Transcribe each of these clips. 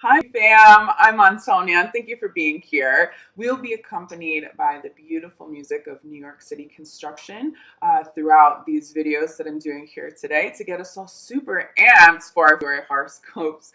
Hi fam, I'm Antonia and thank you for being here. We'll be accompanied by the beautiful music of New York City construction throughout these videos that I'm doing here today to get us all super amped for our February horoscopes.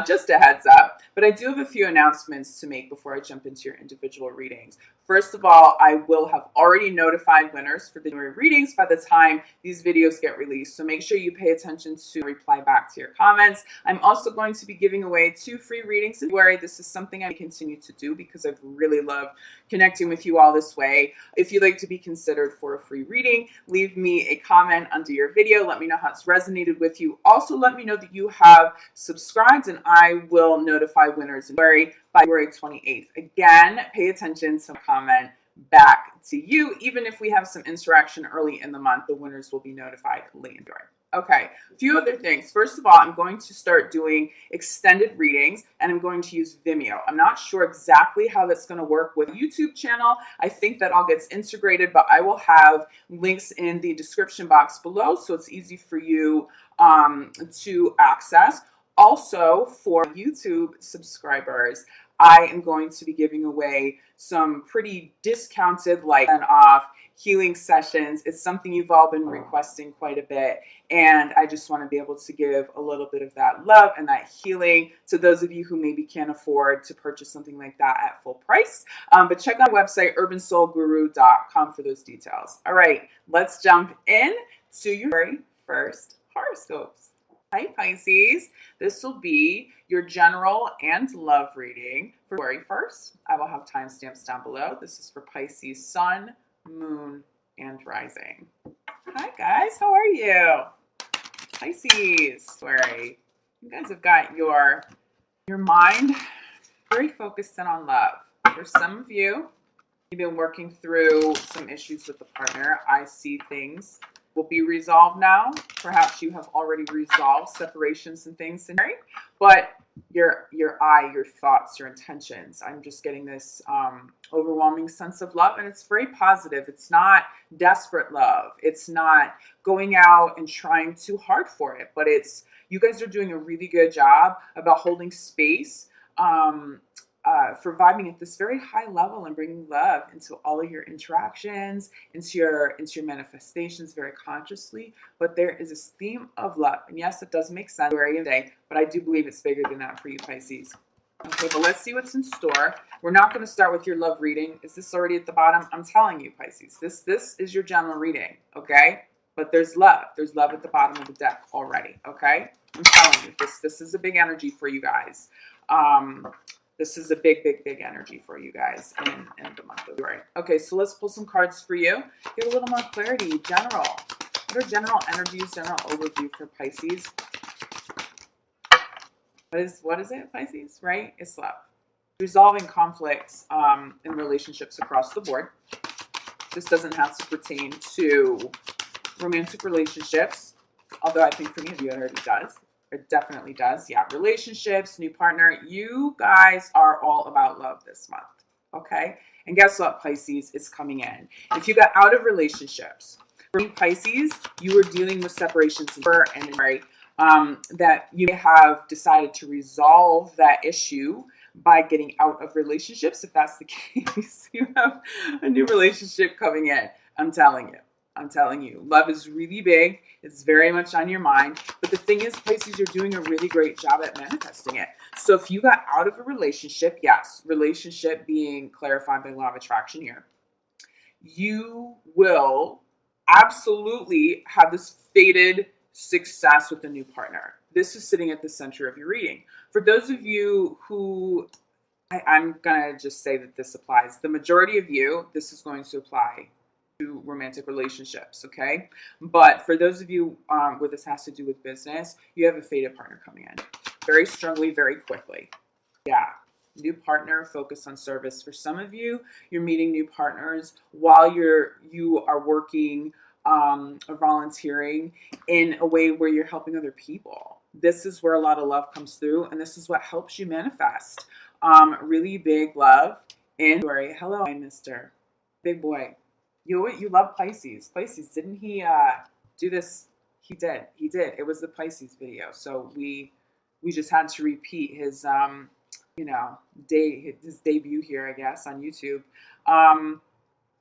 Just a heads up, but I do have a few announcements to make before I jump into your individual readings. First of all, I will have already notified winners for the January readings by the time these videos get released. So make sure you pay attention to reply back to your comments. I'm also going to be giving away 2 free readings in February. This is something I continue to do because I've really loved connecting with you all this way. If you'd like to be considered for a free reading, leave me a comment under your video. Let me know how it's resonated with you. Also, let me know that you have subscribed and I will notify winners in February by February 28th. Again, pay attention to comment back to you. Even if we have some interaction early in the month, the winners will be notified late in February. Okay, a few other things. First of all, I'm going to start doing extended readings and I'm going to use Vimeo. I'm not sure exactly how that's going to work with YouTube channel. I think that all gets integrated, but I will have links in the description box below so it's easy for you to access. Also, for YouTube subscribers, I am going to be giving away some pretty discounted, like and off healing sessions. It's something you've all been requesting quite a bit. And I just want to be able to give a little bit of that love and that healing to those of you who maybe can't afford to purchase something like that at full price. But check out my website, urbansoulguru.com for those details. All right, let's jump in to your very first horoscopes. Hi Pisces, this will be your general and love reading for February 1st. I will have timestamps down below. This is for Pisces Sun, Moon, and Rising. Hi guys, how are you? Pisces, sorry. You guys have got your mind very focused in on love. For some of you, you've been working through some issues with the partner. I see things will be resolved now. Perhaps you have already resolved separations and things, but your thoughts, your intentions. I'm just getting this overwhelming sense of love, and it's very positive. It's not desperate love. It's not going out and trying too hard for it, but it's you guys are doing a really good job about holding space for vibing at this very high level and bringing love into all of your interactions, into your manifestations very consciously. But there is this theme of love. And yes, it does make sense every day, but I do believe it's bigger than that for you, Pisces. Okay, but let's see what's in store. We're not going to start with your love reading. Is this already at the bottom? I'm telling you, Pisces, this is your general reading, okay? But there's love. There's love at the bottom of the deck already, okay? I'm telling you, this is a big energy for you guys. This is a big, big, big energy for you guys in the month of February. Okay, so let's pull some cards for you. Get a little more clarity. General. What are general energies, general overview for Pisces? What is it, Pisces? Right? It's love. Resolving conflicts in relationships across the board. This doesn't have to pertain to romantic relationships, although I think for many of you it already does. It definitely does. Yeah. Relationships, new partner. You guys are all about love this month. Okay. And guess what, Pisces? It's coming in. If you got out of relationships, for you, Pisces, you were dealing with separations and right, that you may have decided to resolve that issue by getting out of relationships. If that's the case, you have a new relationship coming in. I'm telling you. I'm telling you, love is really big. It's very much on your mind. But the thing is, Pisces, you're doing a really great job at manifesting it. So if you got out of a relationship, yes, relationship being clarified by law of attraction here, you will absolutely have this fated success with a new partner. This is sitting at the center of your reading. For those of you who, I'm going to just say that this applies. The majority of you, this is going to apply to romantic relationships, okay? But for those of you where this has to do with business, you have a fated partner coming in very strongly, very quickly. Yeah, new partner, focus on service. For some of you, you're meeting new partners while you are working or volunteering in a way where you're helping other people. This is where a lot of love comes through, and this is what helps you manifest really big love in February. Hello, my Mr. Big Boy. You love Pisces. Pisces, didn't he do this? He did. It was the Pisces video. So we we just had to repeat his, you know, his debut here, I guess, on YouTube.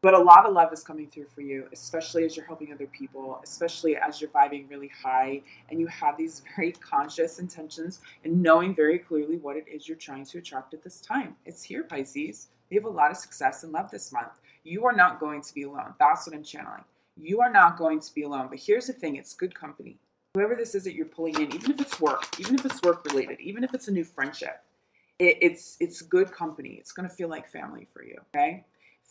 But a lot of love is coming through for you, especially as you're helping other people, especially as you're vibing really high and you have these very conscious intentions and knowing very clearly what it is you're trying to attract at this time. It's here, Pisces. You have a lot of success and love this month. You are not going to be alone. That's what I'm channeling. You are not going to be alone. But here's the thing, it's good company. Whoever this is that you're pulling in, even if it's work, even if it's work related, even if it's a new friendship, it's good company. It's going to feel like family for you, okay?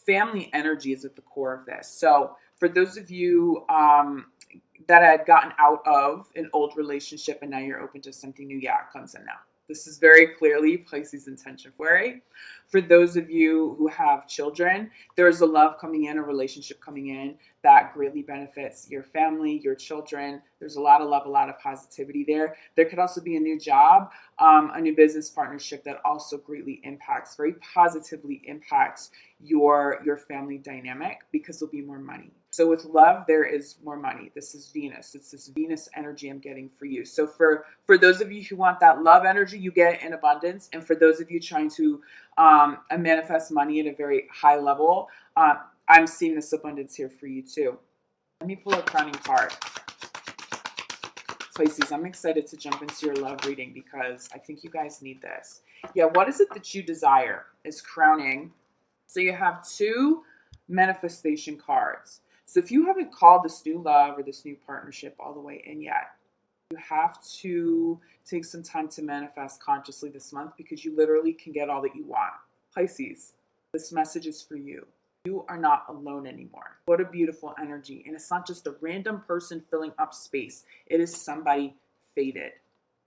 Family energy is at the core of this. So for those of you that had gotten out of an old relationship and now you're open to something new, yeah, it comes in now. This is very clearly Pisces intention for it. For those of you who have children, there's a love coming in, a relationship coming in that greatly benefits your family, your children. There's a lot of love, a lot of positivity there. There could also be a new job, a new business partnership that also greatly impacts, very positively impacts your family dynamic because there'll be more money. So with love, there is more money. This is Venus. It's this Venus energy I'm getting for you. So for those of you who want that love energy, you get it in abundance. And for those of you trying to manifest money at a very high level, I'm seeing this abundance here for you too. Let me pull a crowning card. Pisces, I'm excited to jump into your love reading because I think you guys need this. Yeah, what is it that you desire is crowning. So you have two manifestation cards. So if you haven't called this new love or this new partnership all the way in yet, you have to take some time to manifest consciously this month because you literally can get all that you want. Pisces, this message is for you. You are not alone anymore. What a beautiful energy. And it's not just a random person filling up space. It is somebody fated.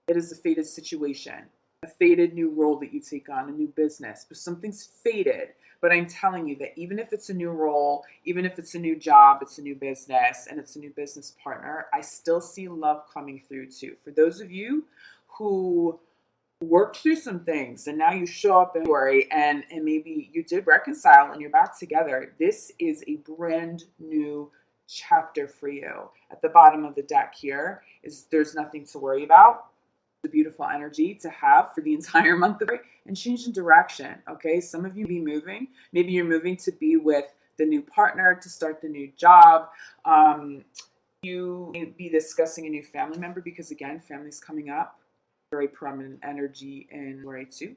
It is a fated situation, a fated new role that you take on, a new business. But something's fated. But I'm telling you that even if it's a new role, even if it's a new job, it's a new business, and it's a new business partner, I still see love coming through too. For those of you who worked through some things and now you show up in February and maybe you did reconcile and you're back together, this is a brand new chapter for you. At the bottom of the deck here is there's nothing to worry about. The beautiful energy to have for the entire month of February and change in direction. Okay, some of you be moving. Maybe you're moving to be with the new partner, to start the new job. You may be discussing a new family member because again, family's coming up. Very prominent energy in February too.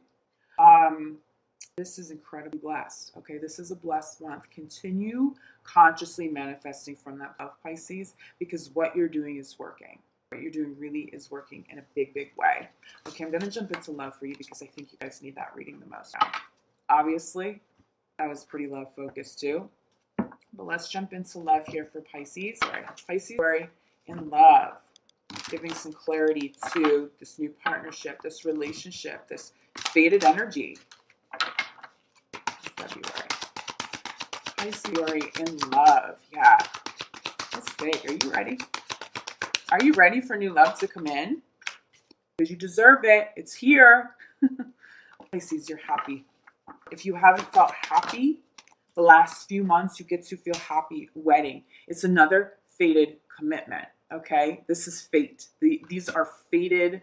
This is incredibly blessed. Okay, this is a blessed month. Continue consciously manifesting from that love, Pisces, because what you're doing is working. What you're doing really is working in a big, big way. Okay, I'm going to jump into love for you because I think you guys need that reading the most now. Obviously, that was pretty love focused too. But let's jump into love here for Pisces. All right, Pisces, we're in love. Giving some clarity to this new partnership, this relationship, this fated energy. February. Pisces, in love. Yeah. That's big. Are you ready? Are you ready for new love to come in? Because you deserve it. It's here. Pisces, you're happy. If you haven't felt happy the last few months, you get to feel happy. Wedding. It's another fated commitment. Okay, this is fate. These are fated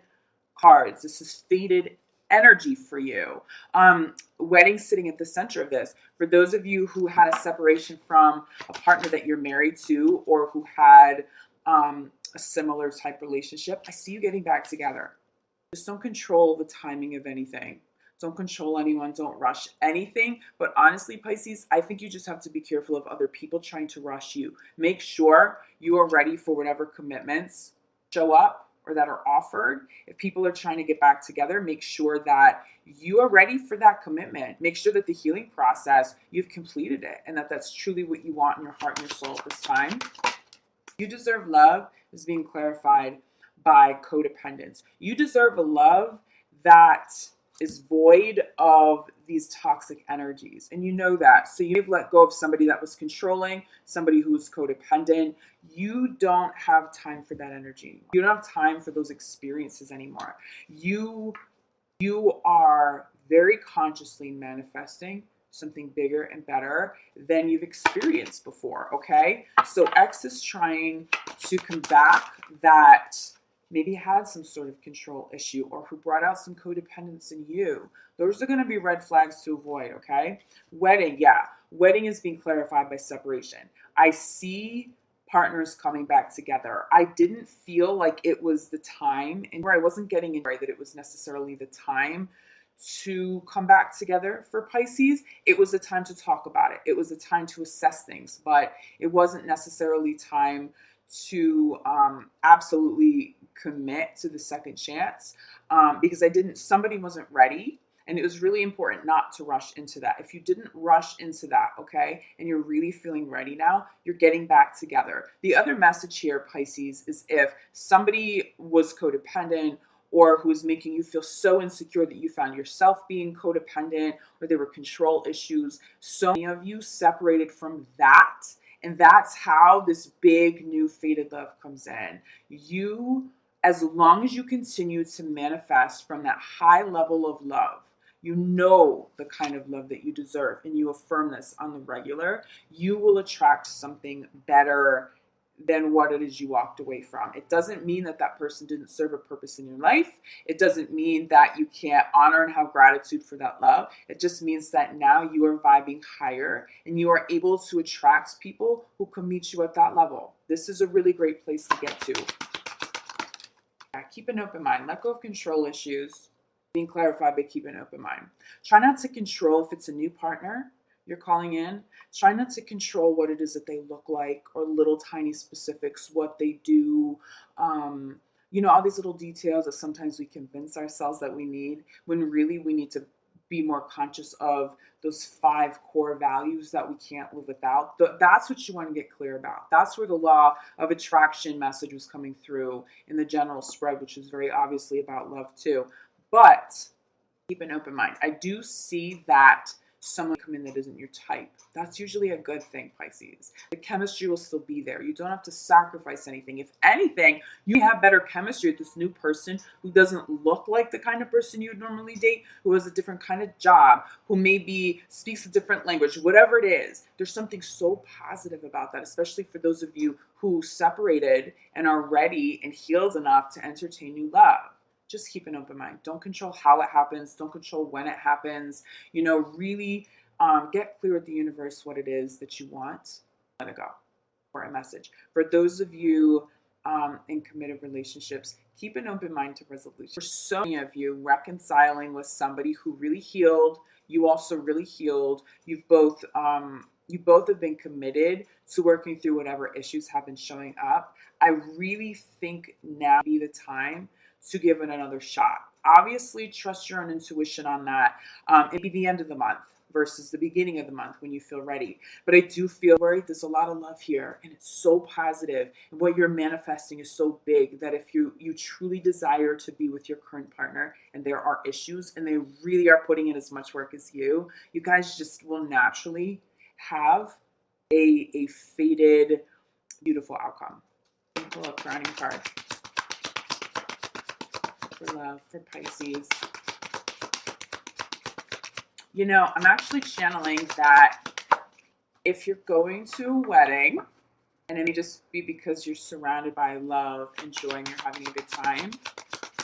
cards. This is fated energy for you. Wedding sitting at the center of this. For those of you who had a separation from a partner that you're married to or who had a similar type relationship, I see you getting back together. Just don't control the timing of anything. Don't control anyone. Don't rush anything. But honestly, Pisces, I think you just have to be careful of other people trying to rush you. Make sure you are ready for whatever commitments show up or that are offered. If people are trying to get back together, make sure that you are ready for that commitment. Make sure that the healing process, you've completed it and that that's truly what you want in your heart and your soul at this time. You deserve love is being clarified by codependence. You deserve a love that is void of these toxic energies. And you know that. So you've let go of somebody that was controlling, somebody who's codependent. You don't have time for that energy anymore. You don't have time for those experiences anymore. You are very consciously manifesting something bigger and better than you've experienced before, okay? So X is trying to combat that maybe had some sort of control issue or who brought out some codependence in you. Those are going to be red flags to avoid, okay? Wedding, yeah. Wedding is being clarified by separation. I see partners coming back together. I didn't feel like it was the time, and where I wasn't getting in right that it was necessarily the time to come back together for Pisces. It was a time to talk about it. It was a time to assess things, but it wasn't necessarily time to absolutely commit to the second chance because somebody wasn't ready. And it was really important not to rush into that. If you didn't rush into that, okay, and you're really feeling ready now, you're getting back together. The other message here, Pisces, is if somebody was codependent or who was making you feel so insecure that you found yourself being codependent or there were control issues, so many of you separated from that. And that's how this big new fated love comes in. You, as long as you continue to manifest from that high level of love, you know the kind of love that you deserve, and you affirm this on the regular, you will attract something better than what it is you walked away from. It doesn't mean that that person didn't serve a purpose in your life. It doesn't mean that you can't honor and have gratitude for that love. It just means that now you are vibing higher and you are able to attract people who can meet you at that level. This is a really great place to get to. Yeah, keep an open mind. Let go of control issues. Being clarified by keeping an open mind. Try not to control if it's a new partner you're calling in. Try not to control what it is that they look like or little tiny specifics, what they do. All these little details that sometimes we convince ourselves that we need when really we need to be more conscious of those 5 core values that we can't live without. That's what you want to get clear about. That's where the law of attraction message was coming through in the general spread, which is very obviously about love too. But keep an open mind. I do see that someone come in that isn't your type. That's usually a good thing, Pisces. The chemistry will still be there. You don't have to sacrifice anything. If anything, you have better chemistry with this new person who doesn't look like the kind of person you would normally date, who has a different kind of job, who maybe speaks a different language, whatever it is. There's something so positive about that, especially for those of you who separated and are ready and healed enough to entertain new love. Just keep an open mind. Don't control how it happens. Don't control when it happens. Really get clear with the universe what it is that you want. Let it go. For a message. For those of you in committed relationships, keep an open mind to resolution. For so many of you, reconciling with somebody who really healed, you also really healed. You both have been committed to working through whatever issues have been showing up. I really think now would be the time to give it another shot. Obviously, trust your own intuition on that. It'd be the end of the month versus the beginning of the month when you feel ready. But I do feel worried. There's a lot of love here, and it's so positive. And what you're manifesting is so big that if you truly desire to be with your current partner and there are issues and they really are putting in as much work as you guys just will naturally have a fated, beautiful outcome. Pull a crowning card. For love, for Pisces. I'm actually channeling that if you're going to a wedding, and it may just be because you're surrounded by love and joy and you're having a good time,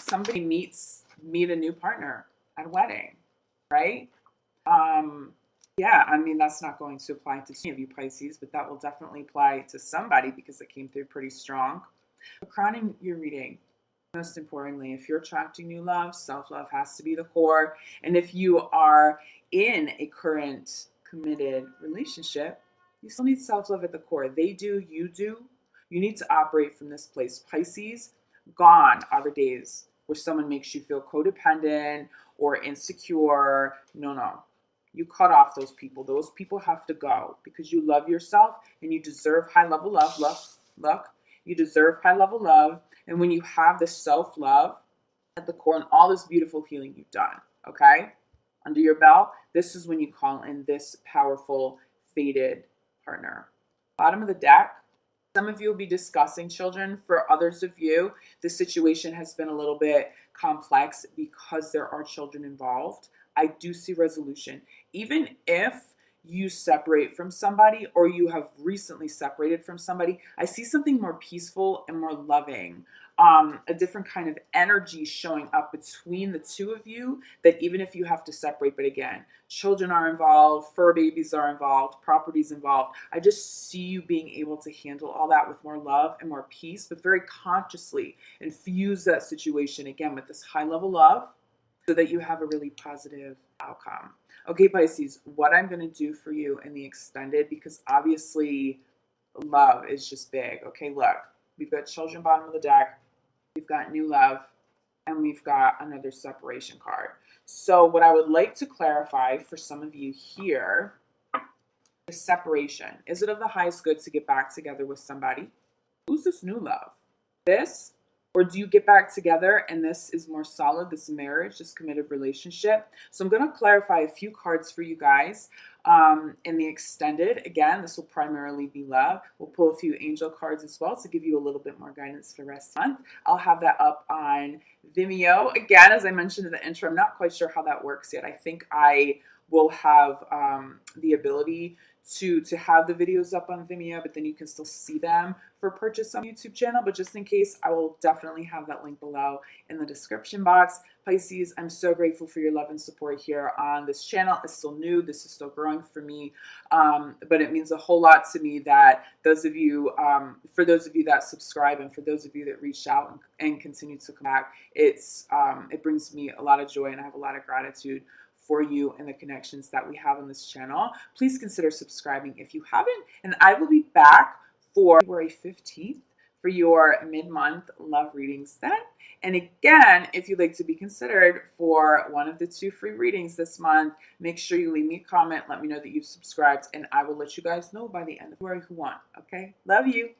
somebody meet a new partner at a wedding, right? That's not going to apply to any of you Pisces, but that will definitely apply to somebody because it came through pretty strong. Crowning your reading. Most importantly, if you're attracting new love, self-love has to be the core. And if you are in a current committed relationship, you still need self-love at the core. They do, you do. You need to operate from this place. Pisces, gone are the days where someone makes you feel codependent or insecure. No. You cut off those people. Those people have to go because you love yourself and you deserve high-level love. Look, you deserve high-level love. And when you have this self-love at the core and all this beautiful healing you've done, okay, under your belt, this is when you call in this powerful, fated partner. Bottom of the deck, some of you will be discussing children. For others of you, the situation has been a little bit complex because there are children involved. I do see resolution. Even if you separate from somebody or you have recently separated from somebody, I see something more peaceful and more loving a different kind of energy showing up between the two of you, that even if you have to separate, but again, children are involved, fur babies are involved, properties involved. I just see you being able to handle all that with more love and more peace, but very consciously infuse that situation again with this high level love so that you have a really positive outcome. Okay, Pisces, what I'm going to do for you in the extended, because obviously love is just big. Okay, look, we've got children bottom of the deck, we've got new love, and we've got another separation card. So what I would like to clarify for some of you here is separation. Is it of the highest good to get back together with somebody? Who's this new love? This? Or do you get back together and this is more solid, this marriage, this committed relationship? So I'm going to clarify a few cards for you guys in the extended. Again, this will primarily be love. We'll pull a few angel cards as well to give you a little bit more guidance for the rest of the month. I'll have that up on Vimeo. Again, as I mentioned in the intro, I'm not quite sure how that works yet. I think I will have the ability to have the videos up on Vimeo, but then you can still see them for purchase on YouTube channel. But just in case, I will definitely have that link below in the description box. Pisces, I'm so grateful for your love and support here on this channel. It's still new. This is still growing for me. But it means a whole lot to me that those of you, for those of you that subscribe and for those of you that reach out and continue to come back, it brings me a lot of joy and I have a lot of gratitude for you and the connections that we have on this channel. Please consider subscribing if you haven't. And I will be back for February 15th for your mid-month love readings then. And again, if you'd like to be considered for one of the 2 free readings this month, make sure you leave me a comment. Let me know that you've subscribed and I will let you guys know by the end of February who won. Okay? Love you.